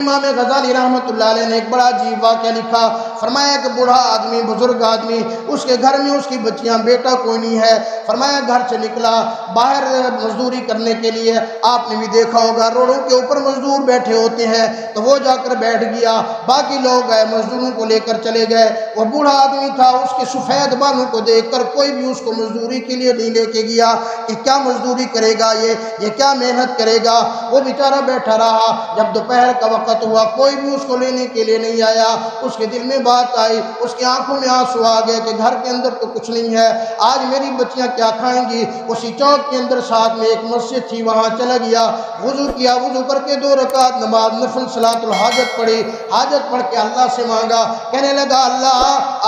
امام غزالی رحمۃ اللہ علیہ نے ایک بڑا عجیب واقعہ لکھا، فرمایا کہ بوڑھا آدمی، بزرگ آدمی، اس کے گھر میں اس کی بچیاں، بیٹا کوئی نہیں ہے، فرمایا گھر سے نکلا باہر مزدوری کرنے کے لیے۔ آپ نے بھی دیکھا ہوگا روڈوں کے اوپر مزدور بیٹھے ہوتے ہیں، تو وہ جا کر بیٹھ گیا، باقی لوگ گئے مزدوروں کو لے کر چلے گئے۔ وہ بوڑھا آدمی تھا، اس کے سفید بالوں کو دیکھ کر کوئی بھی اس کو مزدوری کے لیے نہیں لے کے گیا کہ کیا مزدوری کرے گا یہ کیا محنت کرے گا۔ وہ بیچارہ بیٹھا رہا، جب دوپہر کا وقت ہوا کوئی بھی اس کو لینے کے لیے نہیں آیا۔ اس کے دل میں بات آئی، اس کی آنکھوں میں آنسو آ گئے کہ گھر کے اندر تو کچھ نہیں ہے، آج میری بچیاں کیا کھائیں گی۔ اسی چوک کے اندر ساتھ میں ایک مسجد تھی، وہاں چلا گیا، وضو کیا، وضو کر کے 2 رکعت نماز نفل صلاۃ الحاجت پڑھی، حاجت پڑھ کے اللہ سے مانگا، کہنے لگا اللہ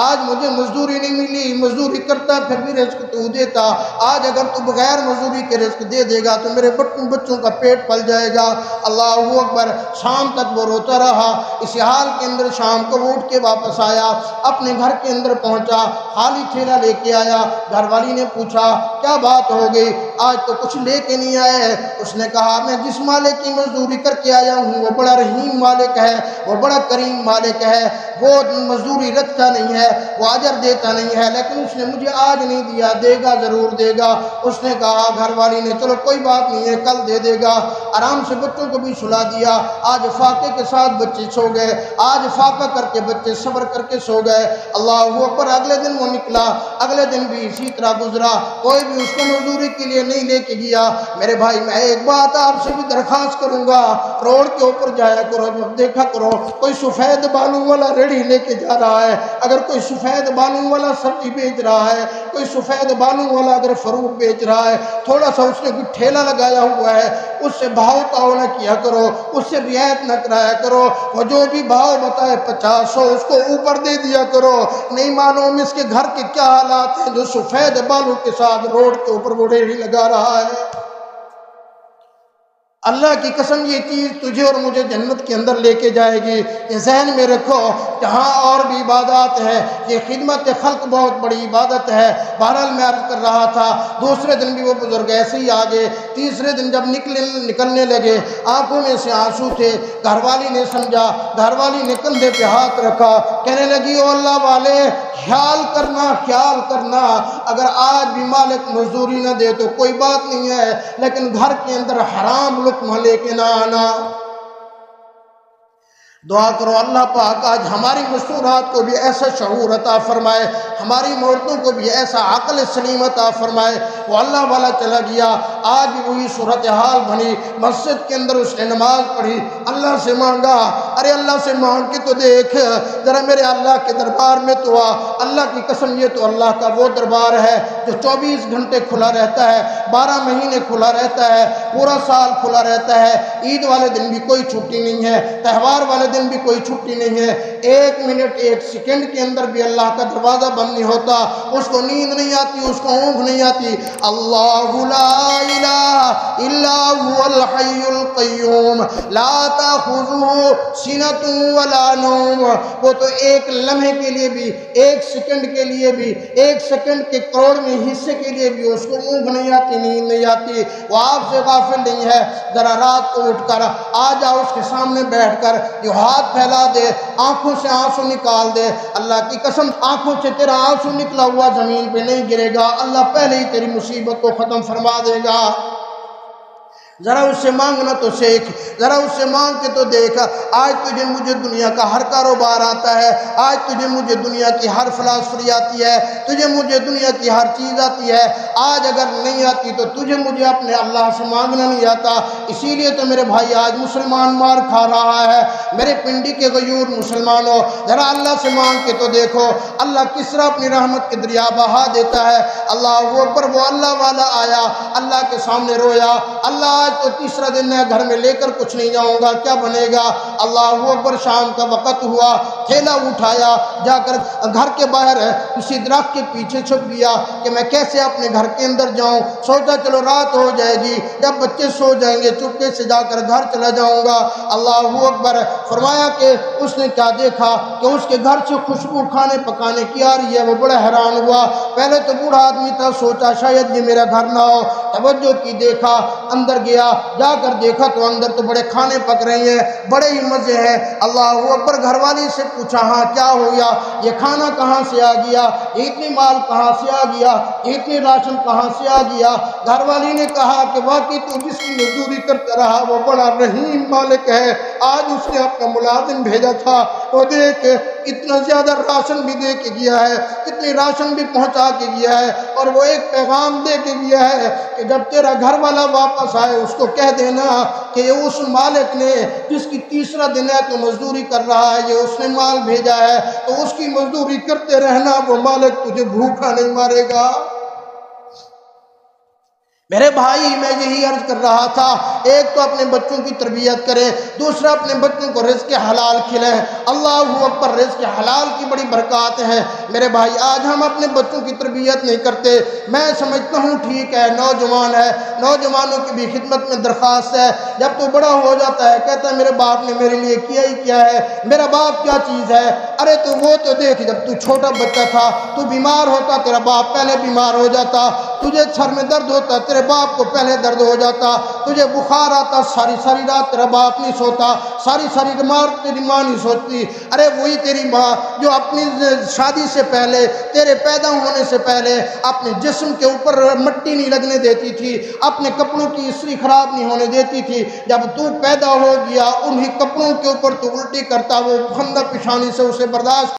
آج مجھے مزدوری نہیں ملی، مزدوری کرتا پھر بھی رزق تو دیتا، آج اگر تو بغیر مزدوری کے رزق دے دے گا تو میرے بچوں کا پیٹ پل جائے گا۔ اللہ اکبر۔ شام تک وہ روتا رہا، اسی حال کے اندر شام کو اٹھ کے واپس آیا، اپنے گھر کے اندر پہنچا، خالی تھیلا لے کے آیا۔ گھر والی نے پوچھا کیا بات ہو گئی، آج تو کچھ لے کے نہیں آئے۔ اس نے کہا میں جس مالک کی مزدوری کر کے آیا ہوں وہ بڑا رحیم مالک ہے، وہ بڑا کریم مالک ہے، وہ مزدوری رکھتا نہیں ہے، وہ اجر دیتا نہیں ہے، لیکن اس نے مجھے آج نہیں دیا، دے گا ضرور دے گا۔ اس نے کہا، گھر والی نے چلو کوئی بات نہیں ہے کل دے دے گا۔ آرام سے بچوں کو بھی سلا دیا۔ آج فاقے کے ساتھ بچے سو گئے، آج فاقہ کر کے بچے صبر کر کے سو گئے۔ اللہ اکبر۔ اگلے دن وہ نکلا، اگلے دن بھی اسی طرح گزرا، کوئی بھی اس کو مزدوری کے لیے نہیں لے کے گیا۔ میرے بھائی میں ایک بات آپ سے بھی درخواست کروں گا، روڈ کے اوپر جایا کرو، جب دیکھا کرو کوئی سفید بالوں والا ریڑھی لے کے جا رہا ہے، اگر کوئی سفید بالوں والا سبزی بیچ رہا ہے، کوئی سفید بالوں والا اگر فروٹ بیچ رہا ہے، تھوڑا سا اس نے کوئی ٹھیلا لگایا ہوا ہے، اس سے بھاؤ تاؤ نہ کیا کرو، اس سے رعایت نہ کرایا کرو، وہ جو بھی بھاؤ بتائے 50 اس کو اوپر دے دیا کرو۔ نہیں معلوم اس کے گھر کے کیا حالات ہیں جو سفید بالوں کے ساتھ روڈ کے اوپر وہ ریڑھی لگا رہا ہے۔ اللہ کی قسم یہ چیز تجھے اور مجھے جنت کے اندر لے کے جائے گی، یہ ذہن میں رکھو۔ جہاں اور بھی عبادات ہے، یہ خدمت خلق بہت بڑی عبادت ہے۔ بہرحال میں عرض کر رہا تھا، دوسرے دن بھی وہ بزرگ ایسے ہی آگے، تیسرے دن جب نکلنے لگے آنکھوں میں سے آنسو تھے۔ گھر والی نے سمجھا، گھر والی نے کندھے پہ ہاتھ رکھا، کہنے لگی او اللہ والے خیال کرنا، اگر آج بھی مالک مزدوری نہ دے تو کوئی بات نہیں ہے، لیکن گھر کے اندر حرام لقمہ لے کے نہ آنا۔ دعا کرو اللہ پاک آج ہماری مستورات کو بھی ایسا شعور عطا فرمائے، ہماری عورتوں کو بھی ایسا عقل سلیم عطا فرمائے۔ وہ اللہ والا چلا گیا، آج بھی وہی صورتحال بنی، مسجد کے اندر اس نے نماز پڑھی، اللہ سے مانگا، ارے اللہ سے مانگ کے تو دیکھ ذرا میرے اللہ کے دربار میں تو آ۔ اللہ کی قسم یہ تو اللہ کا وہ دربار ہے جو 24 گھنٹے کھلا رہتا ہے، 12 مہینے کھلا رہتا ہے، پورا سال کھلا رہتا ہے، عید والے دن بھی کوئی چھٹی نہیں ہے، تہوار والے دن بھی کوئی چھٹی نہیں ہے۔ 1 منٹ 1 سیکنڈ کے اندر بھی اللہ کا دروازہ بند نہیں ہوتا، اس کو نیند نہیں آتی، اس کو اونگ نہیں آتی۔ اللہ لا الہ الا هو الحی القیوم لا تأخذہ سنۃ ولا نوم۔ وہ تو ایک لمحے کے لیے بھی، 1 سیکنڈ کے لیے بھی، 1 سیکنڈ کے کروڑویں حصے کے لیے بھی اس کو اونگ نہیں آتی، نیند نہیں آتی، وہ آپ سے غافل نہیں ہے۔ ذرا رات کو اٹھ کر آ جاؤ اس کے سامنے بیٹھ کر، یہ ہاتھ پھیلا دے، آنکھوں سے آنسو نکال دے، اللہ کی قسم آنکھوں سے تیرا آنسو نکلا ہوا زمین پہ نہیں گرے گا، اللہ پہلے ہی تیری مصیبت کو ختم فرما دے گا۔ ذرا اس سے مانگنا تو سیکھ، ذرا اس سے مانگ کے تو دیکھ۔ آج تجھے مجھے دنیا کا ہر کاروبار آتا ہے، آج تجھے مجھے دنیا کی ہر فلسفی آتی ہے، تجھے مجھے دنیا کی ہر چیز آتی ہے، آج اگر نہیں آتی تو تجھے مجھے اپنے اللہ سے مانگنا نہیں آتا۔ اسی لیے تو میرے بھائی آج مسلمان مار کھا رہا ہے۔ میرے پنڈی کے غیور مسلمانوں، ذرا اللہ سے مانگ کے تو دیکھو اللہ کس طرح اپنی رحمت کے دریا بہا دیتا ہے۔ اللہ اکبر۔ وہ اللہ والا آیا، اللہ کے سامنے رویا، اللہ آج تو تیسرا دن ہے، گھر میں لے کر کچھ نہیں جاؤں گا، کیا بنے گا؟ اللہ اکبر۔ شام کا وقت ہوا، تھیلا اٹھایا، جا کر گھر کے باہر کسی درخت کے پیچھے چھپ گیا کہ میں کیسے اپنے گھر کے اندر جاؤں، سوچا چلو رات ہو جائے گی، جب بچے سو جائیں گے چپکے سے جا کر گھر چلا جاؤں گا۔ اللہ اکبر۔ فرمایا کہ اس نے کیا دیکھا کہ اس کے گھر سے خوشبو کھانے پکانے کی آ رہی ہے، وہ بڑا حیران ہوا۔ پہلے تو بوڑھا آدمی تھا، سوچا شاید یہ میرا گھر نہ ہو، توجہ کی، دیکھا، اندر گیا، جا کر دیکھا تو اندر تو بڑے کھانے پک رہے ہیں، بڑے ہی مزے ہیں۔ اللہ اکبر۔ گھر والی سے پوچھا ہاں کیا ہو گیا، یہ کھانا کہاں سے آ گیا، یہ اتنی مال کہاں سے آ گیا، یہ اتنی راشن کہاں سے آ گیا؟ گھر والی نے کہا کہ واقعی تو جس کی مزدوری کرتا رہا وہ بڑا رحیم مالک ہے، آج اس نے اپنا ملازم بھیجا تھا، وہ دیکھ اتنا زیادہ راشن بھی دے کے گیا ہے، اتنی راشن بھی پہنچا کے گیا ہے، اور وہ ایک پیغام دے کے گیا ہے کہ جب تیرا گھر والا واپس آئے اس کو کہہ دینا کہ اس مالک نے جس کی تیسرا دن ہے تو مزدوری کر رہا ہے، یہ اس نے مال بھیجا ہے، تو اس کی مزدوری کرتے رہنا، وہ مالک تجھے بھوکا نہیں مارے گا۔ میرے بھائی میں یہی عرض کر رہا تھا، ایک تو اپنے بچوں کی تربیت کریں، دوسرا اپنے بچوں کو رزق حلال کھلائیں۔ اللہ اکبر۔ رزق حلال کی بڑی برکات ہیں میرے بھائی، آج ہم اپنے بچوں کی تربیت نہیں کرتے۔ میں سمجھتا ہوں ٹھیک ہے نوجوان ہے، نوجوانوں کی بھی خدمت میں درخواست ہے، جب تو بڑا ہو جاتا ہے کہتا ہے میرے باپ نے میرے لیے کیا ہی کیا ہے، میرا باپ کیا چیز ہے؟ ارے تو وہ تو دیکھ، جب تو چھوٹا بچہ تھا تو بیمار ہوتا تیرا باپ پہلے بیمار ہو جاتا، تجھے سر میں درد ہوتا تیرے باپ کو پہلے درد ہو جاتا، تجھے بخار آتا ساری ساری رات تیرا باپ نہیں سوتا، ساری ساری رات تیری ماں نہیں سوتی۔ ارے وہی تیری ماں جو اپنی شادی سے پہلے، تیرے پیدا ہونے سے پہلے اپنے جسم کے اوپر مٹی نہیں لگنے دیتی تھی، اپنے کپڑوں کی استری خراب نہیں ہونے دیتی تھی، جب تو پیدا ہو گیا انہی کپڑوں کے اوپر تو الٹی کرتا، وہ خندہ پیشانی سے اسے برداشت